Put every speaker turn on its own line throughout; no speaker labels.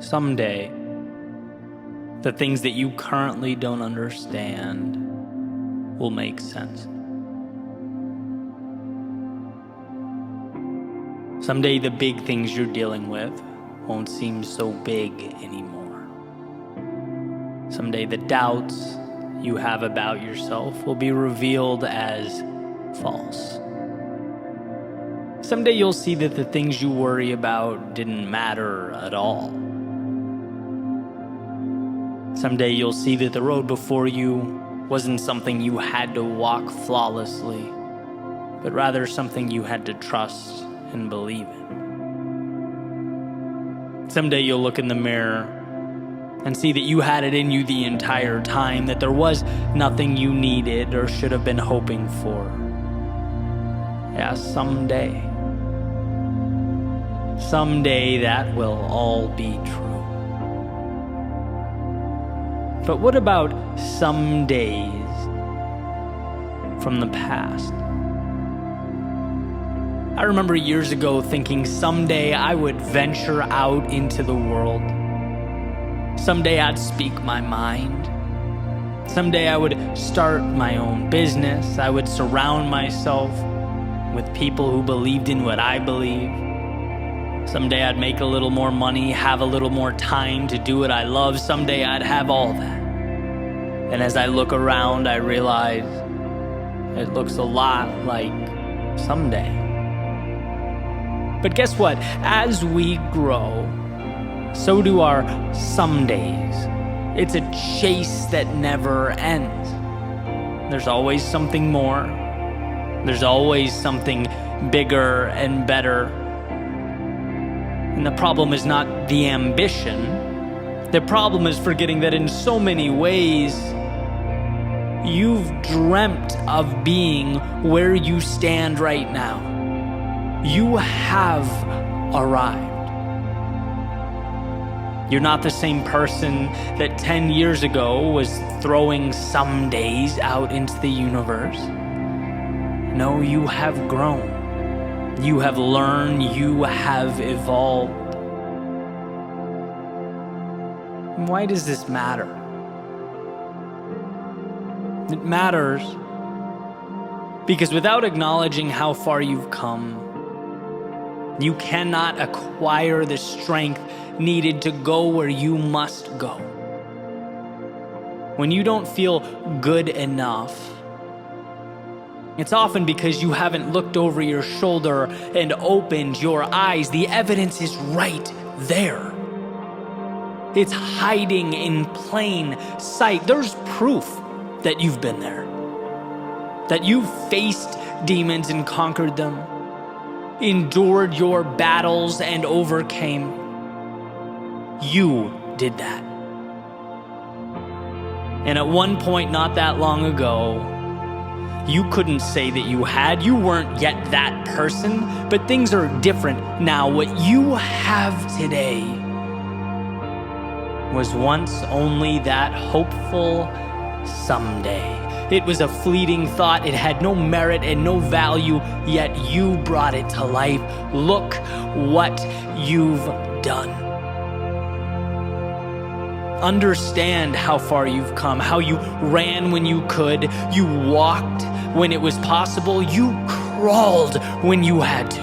Someday, the things that you currently don't understand will make sense. Someday, the big things you're dealing with won't seem so big anymore. Someday, the doubts you have about yourself will be revealed as false. Someday, you'll see that the things you worry about didn't matter at all. Someday, you'll see that the road before you wasn't something you had to walk flawlessly, but rather something you had to trust and believe in. Someday you'll look in the mirror and see that you had it in you the entire time, that there was nothing you needed or should have been hoping for. Yeah, someday that will all be true. But what about some days from the past? I remember years ago thinking someday I would venture out into the world. Someday I'd speak my mind. Someday I would start my own business. I would surround myself with people who believed in what I believe. Someday I'd make a little more money, have a little more time to do what I love. Someday I'd have all that. And as I look around, I realize it looks a lot like someday. But guess what? As we grow, so do our some days. It's a chase that never ends. There's always something more. There's always something bigger and better. And the problem is not the ambition. The problem is forgetting that in so many ways, you've dreamt of being where you stand right now. You have arrived. You're not the same person that 10 years ago was throwing some days out into the universe. No, you have grown. You have learned. You have evolved. Why does this matter? It matters because without acknowledging how far you've come, you cannot acquire the strength needed to go where you must go. When you don't feel good enough, it's often because you haven't looked over your shoulder and opened your eyes. The evidence is right there. It's hiding in plain sight. There's proof that you've been there, that you've faced demons and conquered them, endured your battles and overcame. You did that. And at one point not that long ago, you couldn't say that you had. You weren't yet that person, but things are different now. What you have today was once only that hopeful someday. It was a fleeting thought. It had no merit and no value, yet you brought it to life. Look what you've done. Understand how far you've come, how you ran when you could, you walked when it was possible, you crawled when you had to,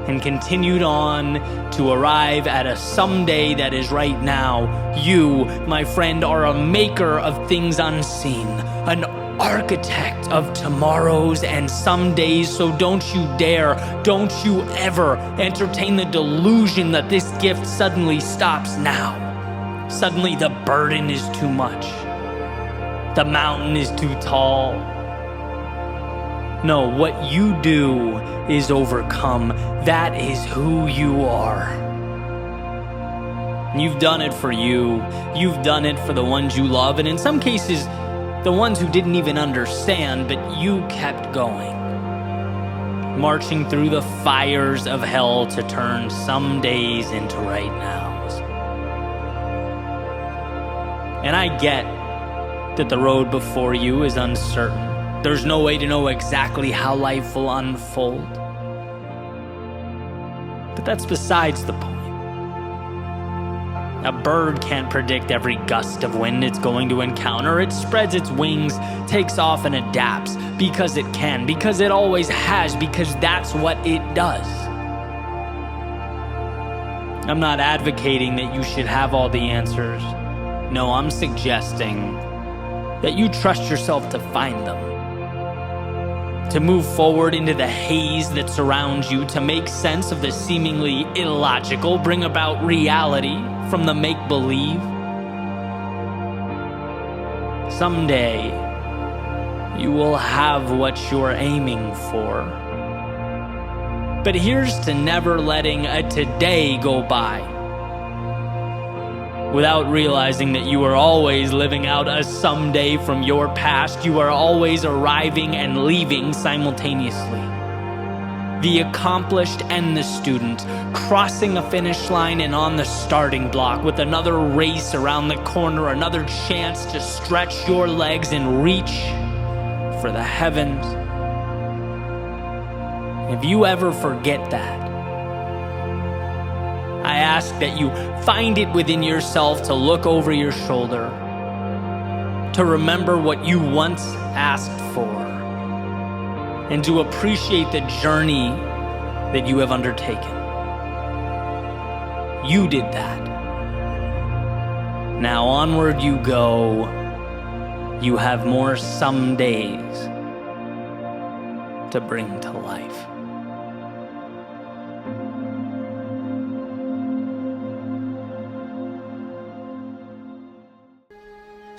and continued on to arrive at a someday that is right now. You, my friend, are a maker of things unseen, an architect of tomorrows and some days. So don't you dare, don't you ever entertain the delusion that this gift suddenly stops now. Suddenly the burden is too much. The mountain is too tall. No, what you do is overcome. That is who you are. You've done it for you. You've done it for the ones you love, and in some cases, the ones who didn't even understand, but you kept going. Marching through the fires of hell to turn some days into right nows. And I get that the road before you is uncertain. There's no way to know exactly how life will unfold. But that's besides the point. A bird can't predict every gust of wind it's going to encounter. It spreads its wings, takes off, and adapts because it can, because it always has, because that's what it does. I'm not advocating that you should have all the answers. No, I'm suggesting that you trust yourself to find them. To move forward into the haze that surrounds you, to make sense of the seemingly illogical, bring about reality from the make-believe. Someday, you will have what you're aiming for. But here's to never letting a today go by without realizing that you are always living out a someday from your past. You are always arriving and leaving simultaneously. The accomplished and the student, crossing a finish line and on the starting block with another race around the corner, another chance to stretch your legs and reach for the heavens. If you ever forget that, I ask that you find it within yourself to look over your shoulder, to remember what you once asked for, and to appreciate the journey that you have undertaken. You did that. Now onward you go. You have more some days to bring to life.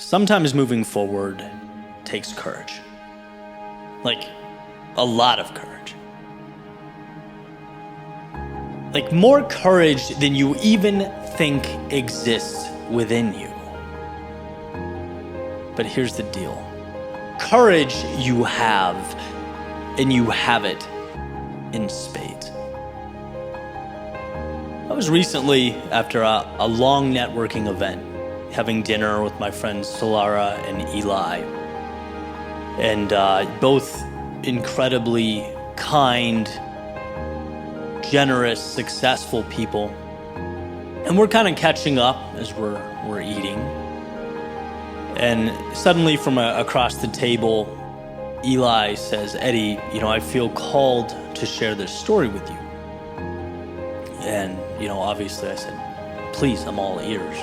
Sometimes moving forward takes courage. Like, a lot of courage. Like, more courage than you even think exists within you. But here's the deal. Courage you have, and you have it in spades. I was recently, after a long networking event, having dinner with my friends Solara and Eli, and both incredibly kind, generous, successful people. And we're kind of catching up as we're eating. And suddenly from across the table, Eli says, "Eddie, I feel called to share this story with you." And, obviously I said, "Please, I'm all ears."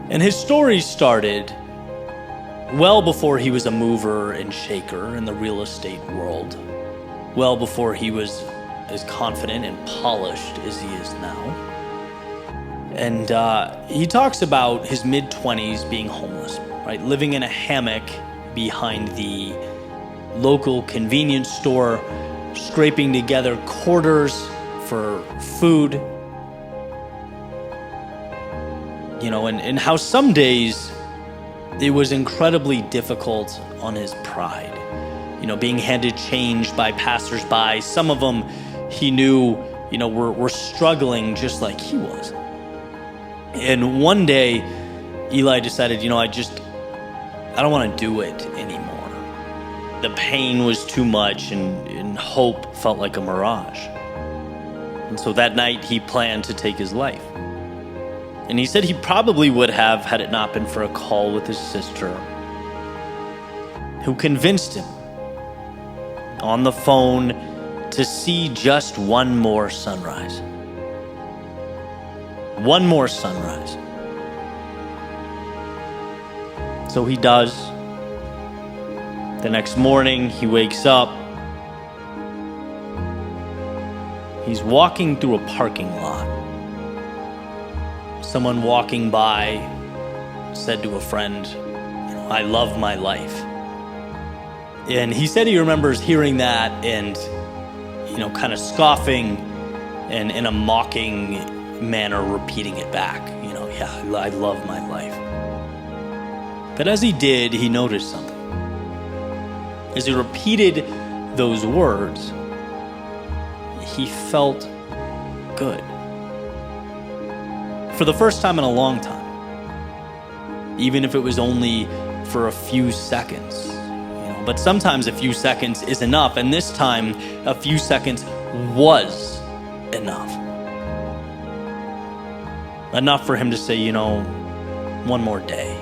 And his story started well before he was a mover and shaker in the real estate world, well before he was as confident and polished as he is now. And he talks about his mid-20s being homeless, right? Living in a hammock behind the local convenience store, scraping together quarters for food. And how some days it was incredibly difficult on his pride. Being handed change by passersby. Some of them he knew, were struggling just like he was. And one day, Eli decided, I don't want to do it anymore. The pain was too much, and hope felt like a mirage. And so that night, he planned to take his life. And he said he probably would have had it not been for a call with his sister, who convinced him on the phone to see just one more sunrise. One more sunrise. So he does. The next morning, he wakes up. He's walking through a parking lot. Someone walking by said to a friend, "I love my life." And he said he remembers hearing that and, kind of scoffing and in a mocking manner repeating it back. "Yeah, I love my life." But as he did, he noticed something. As he repeated those words, he felt good. For the first time in a long time. Even if it was only for a few seconds. But sometimes a few seconds is enough, and this time a few seconds was enough. Enough for him to say, one more day.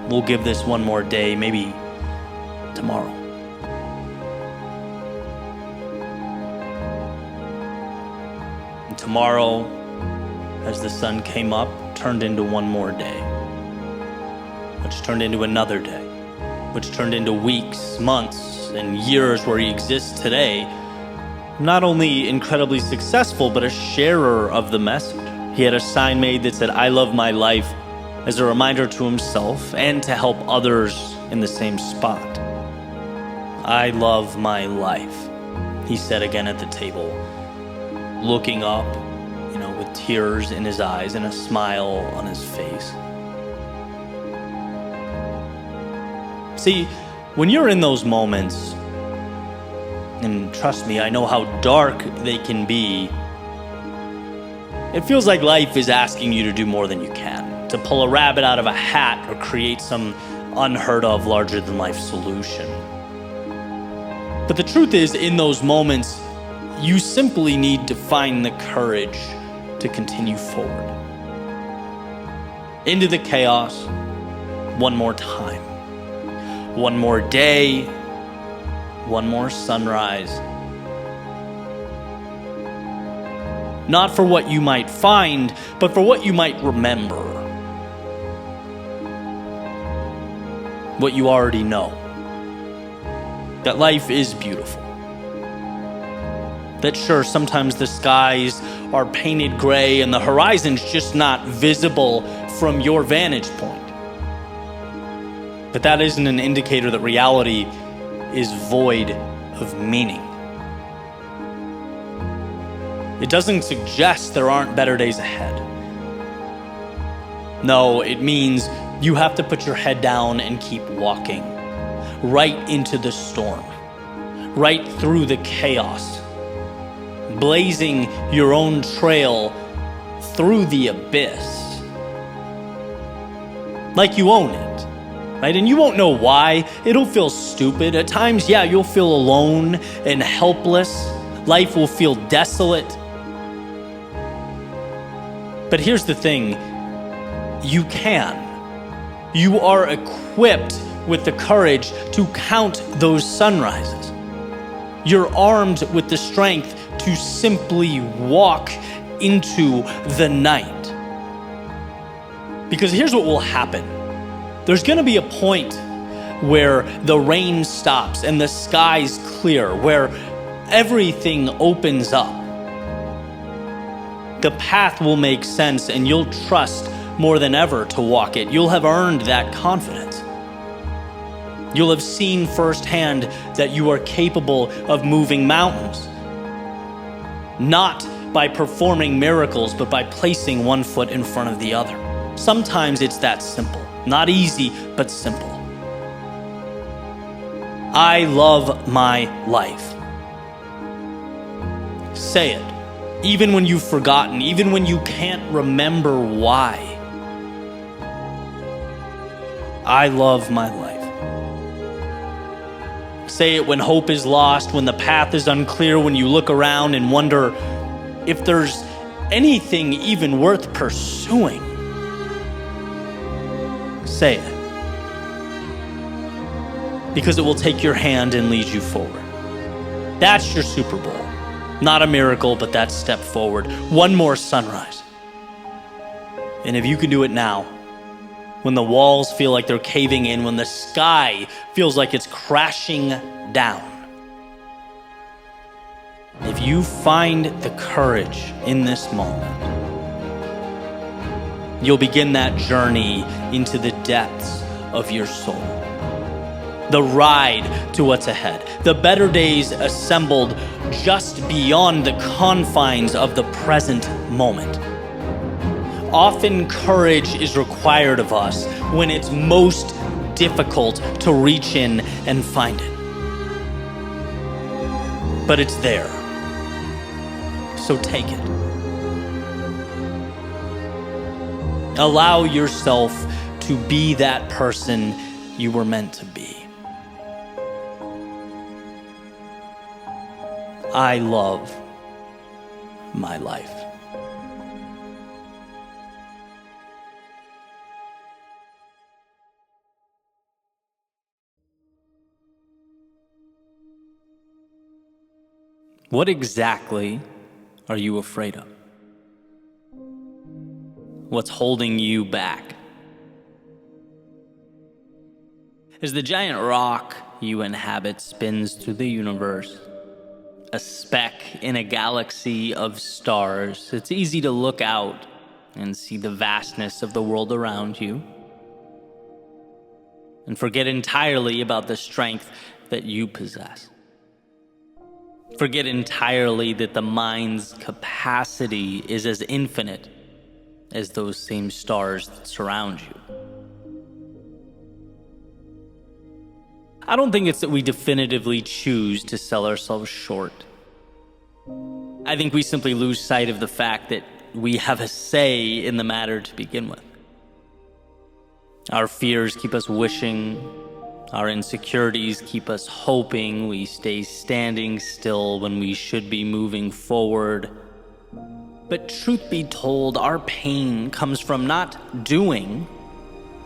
We'll give this one more day, maybe tomorrow. And tomorrow, as the sun came up, turned into one more day, which turned into another day, which turned into weeks, months, and years where he exists today, not only incredibly successful, but a sharer of the message. He had a sign made that said, "I love my life," as a reminder to himself and to help others in the same spot. "I love my life," he said again at the table, looking up, with tears in his eyes and a smile on his face. See, when you're in those moments, and trust me, I know how dark they can be, it feels like life is asking you to do more than you can, to pull a rabbit out of a hat or create some unheard of, larger than life solution. But the truth is, in those moments, you simply need to find the courage to continue forward. Into the chaos, one more time. One more day, one more sunrise. Not for what you might find, but for what you might remember. What you already know. That life is beautiful. That sure, sometimes the skies are painted gray and the horizon's just not visible from your vantage point. But that isn't an indicator that reality is void of meaning. It doesn't suggest there aren't better days ahead. No, it means you have to put your head down and keep walking. Right into the storm. Right through the chaos. Blazing your own trail through the abyss. Like you own it, right? And you won't know why. It'll feel stupid. At times, yeah, you'll feel alone and helpless. Life will feel desolate. But here's the thing. You can. You are equipped with the courage to count those sunrises. You're armed with the strength to simply walk into the night. Because here's what will happen. There's going to be a point where the rain stops and the sky's clear, where everything opens up. The path will make sense and you'll trust more than ever to walk it. You'll have earned that confidence. You'll have seen firsthand that you are capable of moving mountains. Not by performing miracles, but by placing one foot in front of the other. Sometimes it's that simple. Not easy, but simple. I love my life. Say it. Even when you've forgotten, even when you can't remember why. I love my life. Say it when hope is lost, when the path is unclear, when you look around and wonder if there's anything even worth pursuing. Say it. Because it will take your hand and lead you forward. That's your Super Bowl. Not a miracle, but that step forward. One more sunrise. And if you can do it now, when the walls feel like they're caving in, when the sky feels like it's crashing down, if you find the courage in this moment, you'll begin that journey into the depths of your soul. The ride to what's ahead. The better days assembled just beyond the confines of the present moment. Often courage is required of us when it's most difficult to reach in and find it. But it's there. So take it. Allow yourself to be that person you were meant to be. I love my life. What exactly are you afraid of? What's holding you back? As the giant rock you inhabit spins through the universe, a speck in a galaxy of stars, it's easy to look out and see the vastness of the world around you and forget entirely about the strength that you possess. Forget entirely that the mind's capacity is as infinite as those same stars that surround you. I don't think it's that we definitively choose to sell ourselves short. I think we simply lose sight of the fact that we have a say in the matter to begin with. Our fears keep us wishing. Our insecurities keep us hoping. We stay standing still when we should be moving forward. But truth be told, our pain comes from not doing,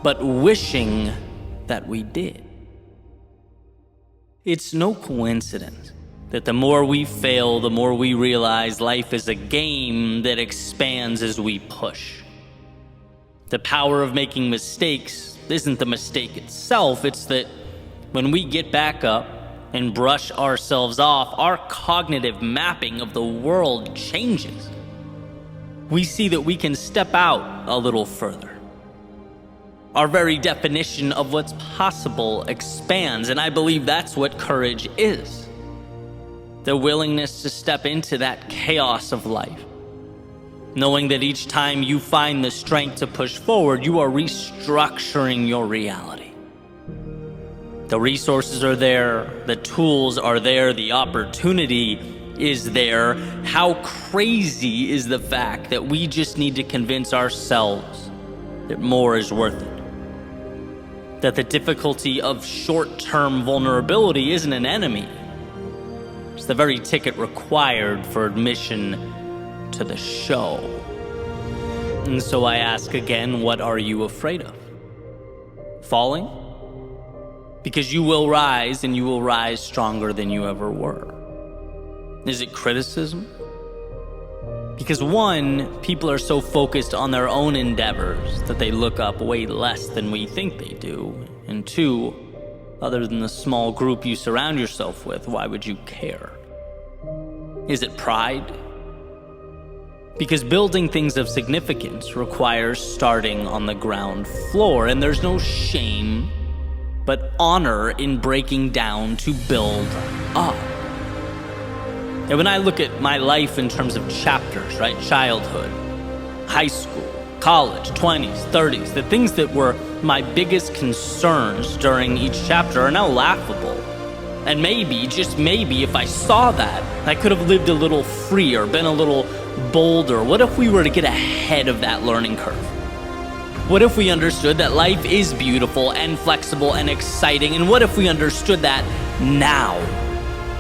but wishing that we did. It's no coincidence that the more we fail, the more we realize life is a game that expands as we push. The power of making mistakes isn't the mistake itself, it's that when we get back up and brush ourselves off, our cognitive mapping of the world changes. We see that we can step out a little further. Our very definition of what's possible expands, and I believe that's what courage is. The willingness to step into that chaos of life, knowing that each time you find the strength to push forward, you are restructuring your reality. The resources are there, the tools are there, the opportunity is there. How crazy is the fact that we just need to convince ourselves that more is worth it? That the difficulty of short-term vulnerability isn't an enemy. It's the very ticket required for admission to the show. And so I ask again, what are you afraid of? Falling? Because you will rise, and you will rise stronger than you ever were. Is it criticism? Because one, people are so focused on their own endeavors that they look up way less than we think they do. And two, other than the small group you surround yourself with, why would you care? Is it pride? Because building things of significance requires starting on the ground floor, and there's no shame but honor in breaking down to build up. And when I look at my life in terms of chapters, right? Childhood, high school, college, 20s, 30s, the things that were my biggest concerns during each chapter are now laughable. And maybe, just maybe, if I saw that, I could have lived a little freer, been a little bolder. What if we were to get ahead of that learning curve? What if we understood that life is beautiful and flexible and exciting? And what if we understood that now?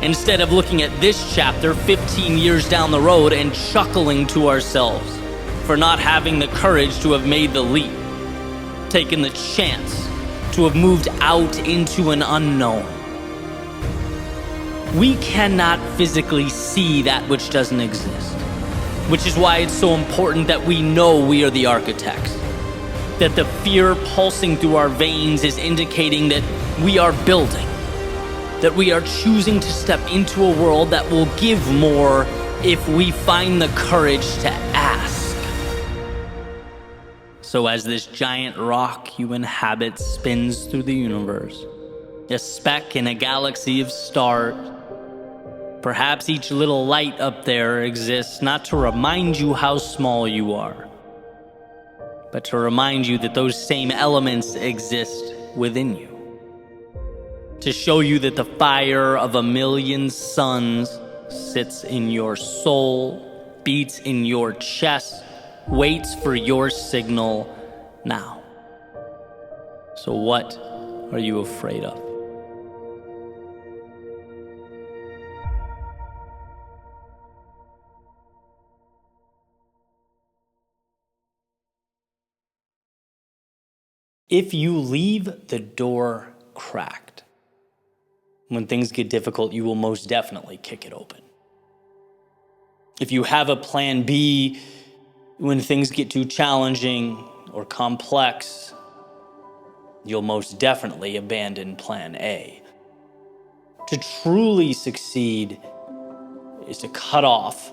Instead of looking at this chapter 15 years down the road and chuckling to ourselves for not having the courage to have made the leap, taken the chance to have moved out into an unknown. We cannot physically see that which doesn't exist, which is why it's so important that we know we are the architects, that the fear pulsing through our veins is indicating that we are building, that we are choosing to step into a world that will give more if we find the courage to ask. So as this giant rock you inhabit spins through the universe, a speck in a galaxy of stars, perhaps each little light up there exists not to remind you how small you are, but to remind you that those same elements exist within you. To show you that the fire of a million suns sits in your soul, beats in your chest, waits for your signal now. So what are you afraid of? If you leave the door cracked, when things get difficult, you will most definitely kick it open. If you have a plan B, when things get too challenging or complex, you'll most definitely abandon plan A. To truly succeed is to cut off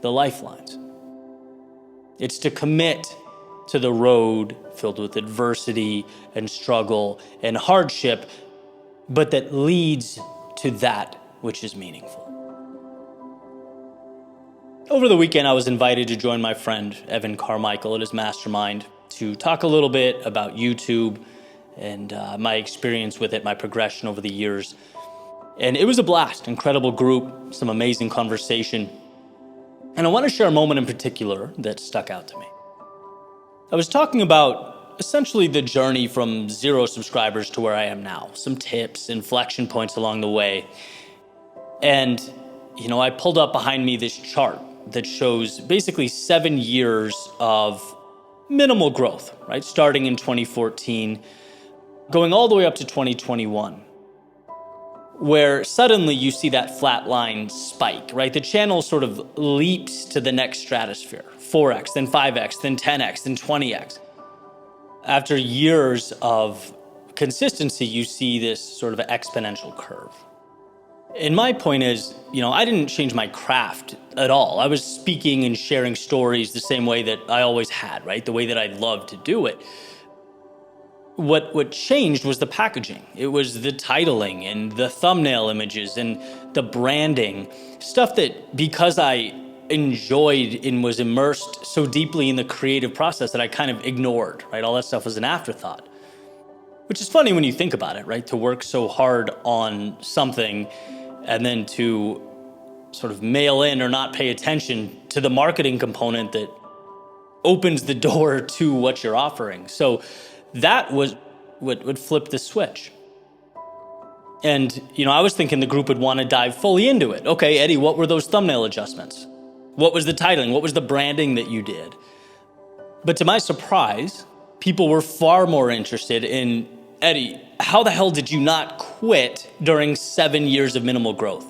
the lifelines. It's to commit to the road filled with adversity and struggle and hardship, but that leads to that which is meaningful. Over the weekend, I was invited to join my friend Evan Carmichael at his mastermind to talk a little bit about YouTube and my experience with it, my progression over the years. And it was a blast, incredible group, some amazing conversation. And I want to share a moment in particular that stuck out to me. I was talking about essentially the journey from 0 subscribers to where I am now, some tips, inflection points along the way. And, I pulled up behind me this chart that shows basically 7 years of minimal growth, right? Starting in 2014, going all the way up to 2021, where suddenly you see that flat line spike, right? The channel sort of leaps to the next stratosphere, 4x, then 5x, then 10x, then 20x. After years of consistency, you see this sort of exponential curve. And my point is, I didn't change my craft at all. I was speaking and sharing stories the same way that I always had, right? The way that I loved to do it. What changed was the packaging. It was the titling and the thumbnail images and the branding, stuff that because I enjoyed and was immersed so deeply in the creative process that I kind of ignored, right? All that stuff was an afterthought. Which is funny when you think about it, right? To work so hard on something and then to sort of mail in or not pay attention to the marketing component that opens the door to what you're offering. So that was what would flip the switch. And, I was thinking the group would want to dive fully into it. Okay, Eddie, what were those thumbnail adjustments? What was the titling? What was the branding that you did? But to my surprise, people were far more interested in, Eddie, how the hell did you not quit during 7 years of minimal growth?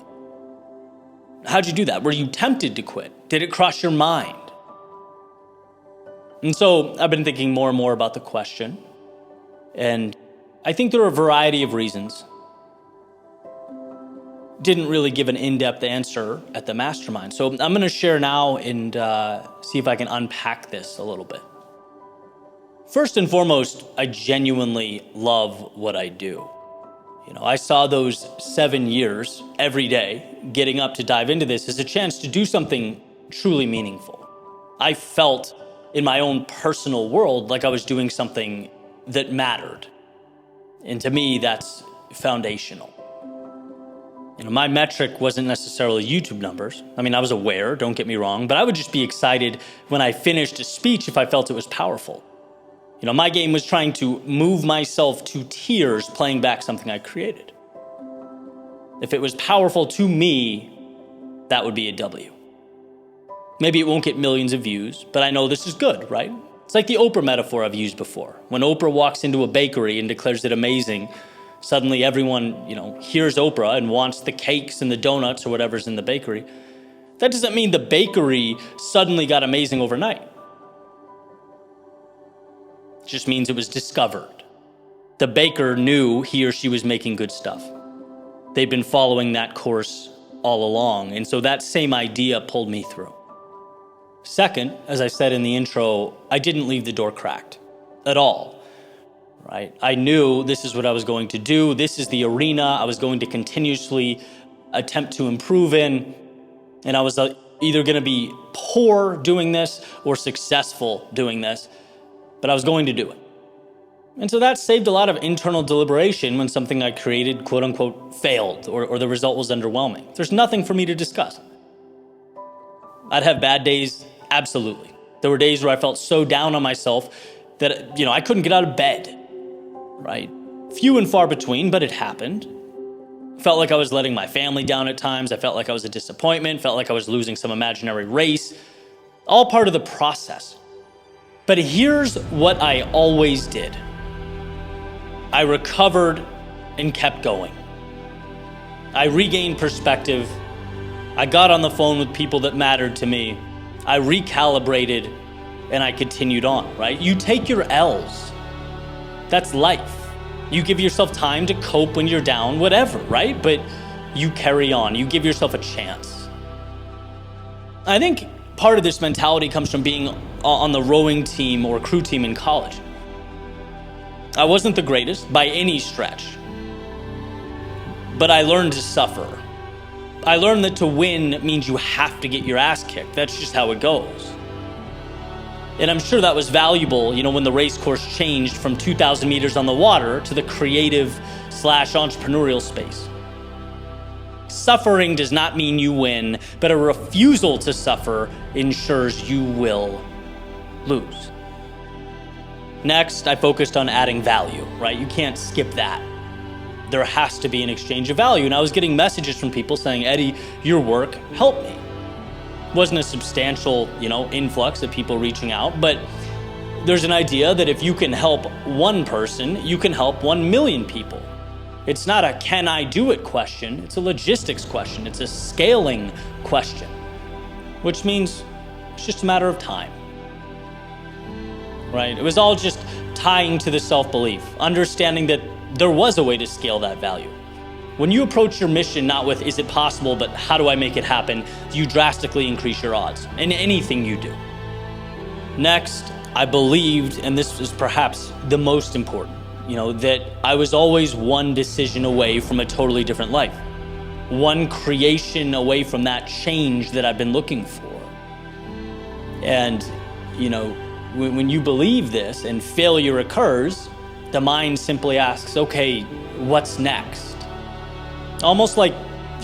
How'd you do that? Were you tempted to quit? Did it cross your mind? And so I've been thinking more and more about the question. And I think there are a variety of reasons. Didn't really give an in-depth answer at the mastermind. So I'm going to share now and see if I can unpack this a little bit. First and foremost, I genuinely love what I do. I saw those 7 years every day getting up to dive into this as a chance to do something truly meaningful. I felt in my own personal world like I was doing something that mattered. And to me, that's foundational. My metric wasn't necessarily YouTube numbers. I mean, I was aware, don't get me wrong, but I would just be excited when I finished a speech if I felt it was powerful. My game was trying to move myself to tears playing back something I created. If it was powerful to me, that would be a W. Maybe it won't get millions of views, but I know this is good, right? It's like the Oprah metaphor I've used before. When Oprah walks into a bakery and declares it amazing, suddenly everyone, hears Oprah and wants the cakes and the donuts or whatever's in the bakery. That doesn't mean the bakery suddenly got amazing overnight. It just means it was discovered. The baker knew he or she was making good stuff. They'd been following that course all along, and so that same idea pulled me through. Second, as I said in the intro, I didn't leave the door cracked at all, right? I knew this is what I was going to do. This is the arena I was going to continuously attempt to improve in, and I was either going to be poor doing this or successful doing this, but I was going to do it. And so that saved a lot of internal deliberation when something I created, quote unquote, failed or the result was underwhelming. There's nothing for me to discuss. I'd have bad days, absolutely. There were days where I felt so down on myself that, I couldn't get out of bed, right? Few and far between, but it happened. Felt like I was letting my family down at times. I felt like I was a disappointment, felt like I was losing some imaginary race. All part of the process. But here's what I always did. I recovered and kept going. I regained perspective. I got on the phone with people that mattered to me. I recalibrated and I continued on, right? You take your L's. That's life. You give yourself time to cope when you're down, whatever, right? But you carry on. You give yourself a chance. I think part of this mentality comes from being on the rowing team or crew team in college. I wasn't the greatest by any stretch, but I learned to suffer. I learned that to win means you have to get your ass kicked. That's just how it goes. And I'm sure that was valuable, when the race course changed from 2,000 meters on the water to the creative/entrepreneurial space. Suffering does not mean you win, but a refusal to suffer ensures you will lose. Next, I focused on adding value, right? You can't skip that. There has to be an exchange of value. And I was getting messages from people saying, Eddie, your work helped me. Wasn't a substantial, influx of people reaching out, but there's an idea that if you can help one person, you can help 1 million people. It's not a can I do it question, it's a logistics question, it's a scaling question, which means it's just a matter of time, right? It was all just tying to the self-belief, understanding that there was a way to scale that value. When you approach your mission not with is it possible, but how do I make it happen, you drastically increase your odds in anything you do. Next, I believed, and this is perhaps the most important, that I was always one decision away from a totally different life, one creation away from that change that I've been looking for. And, when you believe this and failure occurs, the mind simply asks, okay, what's next? Almost like,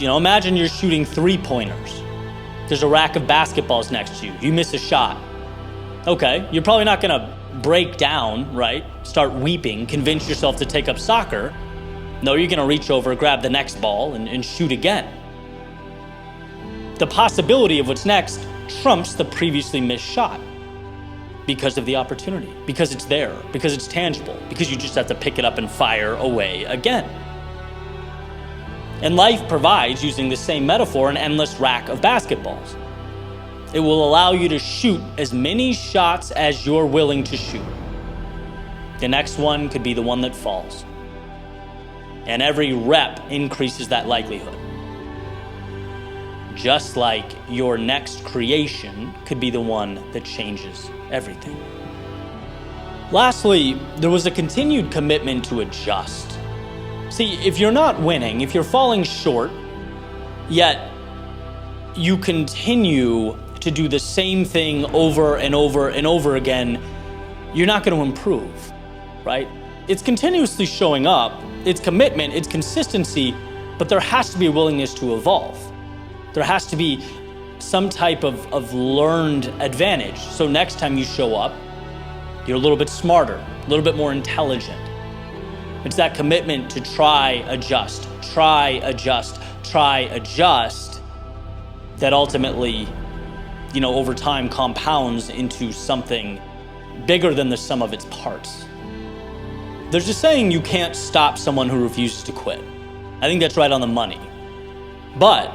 imagine you're shooting 3-pointers. There's a rack of basketballs next to you. You miss a shot. Okay, you're probably not gonna break down, right? Start weeping, convince yourself to take up soccer. No, you're gonna reach over, grab the next ball, and shoot again. The possibility of what's next trumps the previously missed shot because of the opportunity, because it's there, because it's tangible, because you just have to pick it up and fire away again. And life provides, using the same metaphor, an endless rack of basketballs. It will allow you to shoot as many shots as you're willing to shoot. The next one could be the one that falls. And every rep increases that likelihood. Just like your next creation could be the one that changes everything. Lastly, there was a continued commitment to adjust. See, if you're not winning, if you're falling short, yet you continue to do the same thing over and over and over again, you're not going to improve, right? It's continuously showing up, it's commitment, it's consistency, but there has to be a willingness to evolve. There has to be some type of learned advantage. So next time you show up, you're a little bit smarter, a little bit more intelligent. It's that commitment to try, adjust, that ultimately, over time compounds into something bigger than the sum of its parts. There's a saying, you can't stop someone who refuses to quit. I think that's right on the money. But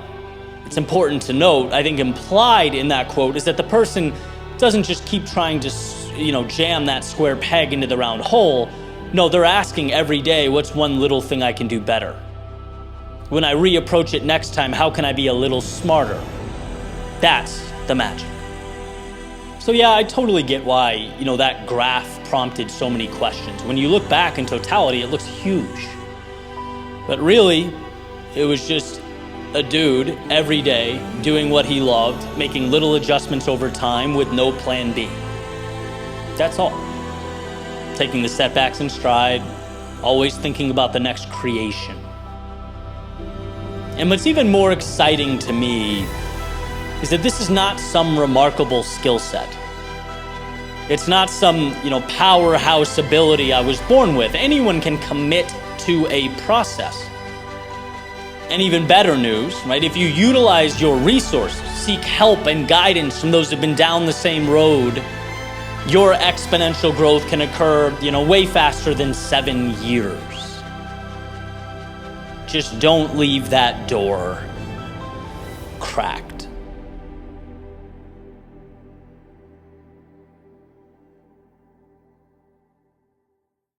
it's important to note, I think implied in that quote is that the person doesn't just keep trying to, jam that square peg into the round hole. No, they're asking every day, what's one little thing I can do better? When I reapproach it next time, how can I be a little smarter? That's the magic. So yeah, I totally get why, that graph prompted so many questions. When you look back in totality, it looks huge. But really, it was just a dude every day doing what he loved, making little adjustments over time with no plan B. That's all. Taking the setbacks in stride, always thinking about the next creation. And what's even more exciting to me is that this is not some remarkable skill set. It's not some, powerhouse ability I was born with. Anyone can commit to a process. And even better news, right? If you utilize your resources, seek help and guidance from those who've been down the same road, your exponential growth can occur, way faster than 7 years. Just don't leave that door cracked.